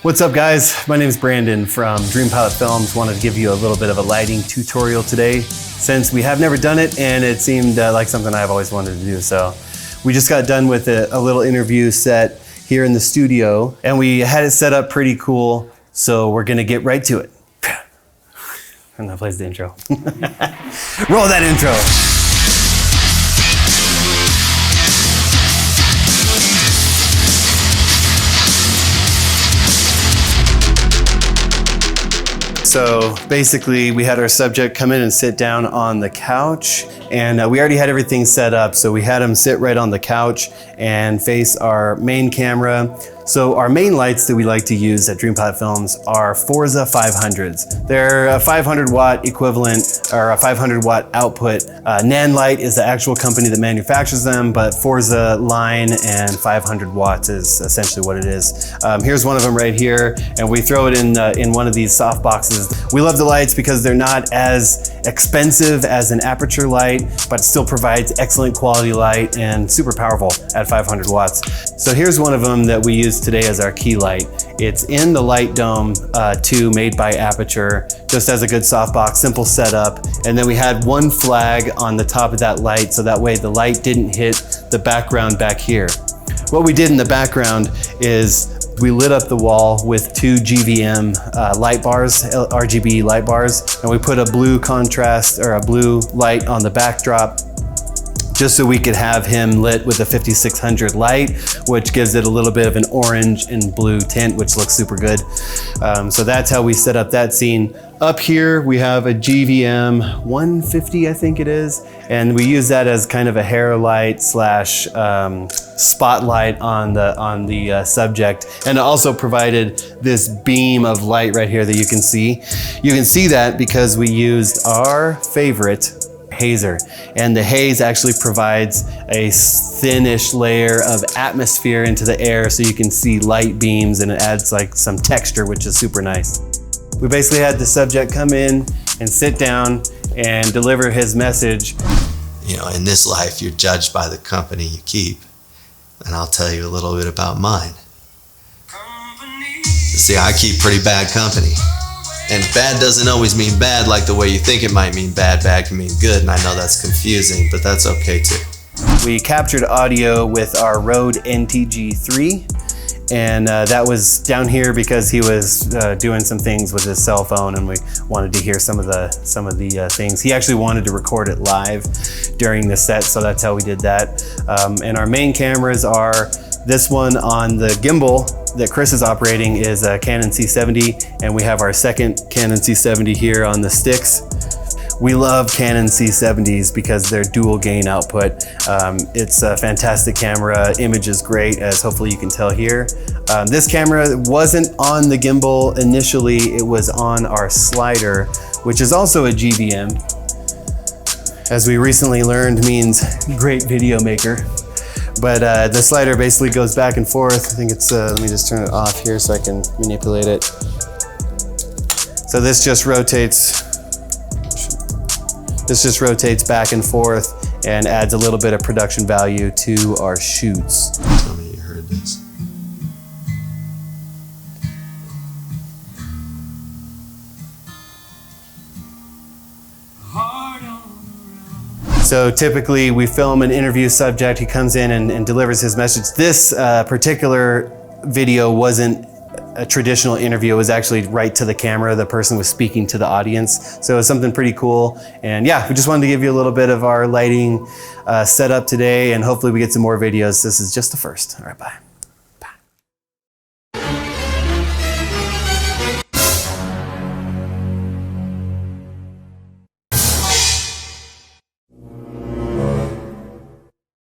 What's up guys? My name is Brandon from Dreampilot Films. Wanted to give you a little bit of a lighting tutorial today since we have never done it and it seemed like something I've always wanted to do. So we just got done with a little interview set here in the studio and we had it set up pretty cool. So we're gonna get right to it. And that plays the intro. Roll that intro. So basically we had our subject come in and sit down on the couch and we already had everything set up. So we had him sit right on the couch and face our main camera. So our main lights that we like to use at Dreampilot Films are Forza 500s. They're a 500 watt equivalent or a 500 watt output. Nanlite is the actual company that manufactures them, but Forza line and 500 watts is essentially what it is. Here's one of them right here, and we throw it in one of these soft boxes. We love the lights because they're not as expensive as an Aputure light, but it still provides excellent quality light and super powerful at 500 watts. So here's one of them that we use today as our key light. It's in the Light Dome 2 made by Aputure, just as a good softbox, simple setup. And then we had one flag on the top of that light so that way the light didn't hit the background back here. What we did in the background is we lit up the wall with two GVM light bars, RGB light bars, and we put a blue contrast or a blue light on the backdrop just so we could have him lit with a 5600 light, which gives it a little bit of an orange and blue tint, which looks super good. So that's how we set up that scene. Up here, we have a GVM 150, I think it is, and we use that as kind of a hair light slash spotlight on the subject. And it also provided this beam of light right here that you can see. You can see that because we used our favorite hazer, and the haze actually provides a thinnish layer of atmosphere into the air so you can see light beams, and it adds like some texture, which is super nice. We basically had the subject come in and sit down and deliver his message. You know, in this life, you're judged by the company you keep, and I'll tell you a little bit about mine. See, I keep pretty bad company. And bad doesn't always mean bad like the way you think it might mean bad. Bad can mean good, and I know that's confusing, but that's okay too. We captured audio with our Rode NTG3, and that was down here because he was doing some things with his cell phone, and we wanted to hear some of the things. He actually wanted to record it live during the set, so that's how we did that. And our main cameras are this one on the gimbal that Chris is operating is a Canon C70, and we have our second Canon C70 here on the sticks. We love Canon C70s because they're dual gain output. It's a fantastic camera, image is great, as hopefully you can tell here. This camera wasn't on the gimbal initially, it was on our slider, which is also a GVM. As we recently learned means great video maker. But the slider basically goes back and forth. I think it's, let me just turn it off here so I can manipulate it. So this just rotates back and forth and adds a little bit of production value to our shoots. Tell me you heard this. So typically we film an interview subject, he comes in and delivers his message. This particular video wasn't a traditional interview, it was actually right to the camera. The person was speaking to the audience. So it was something pretty cool. And yeah, we just wanted to give you a little bit of our lighting setup today, and hopefully we get some more videos. This is just the first. All right, bye.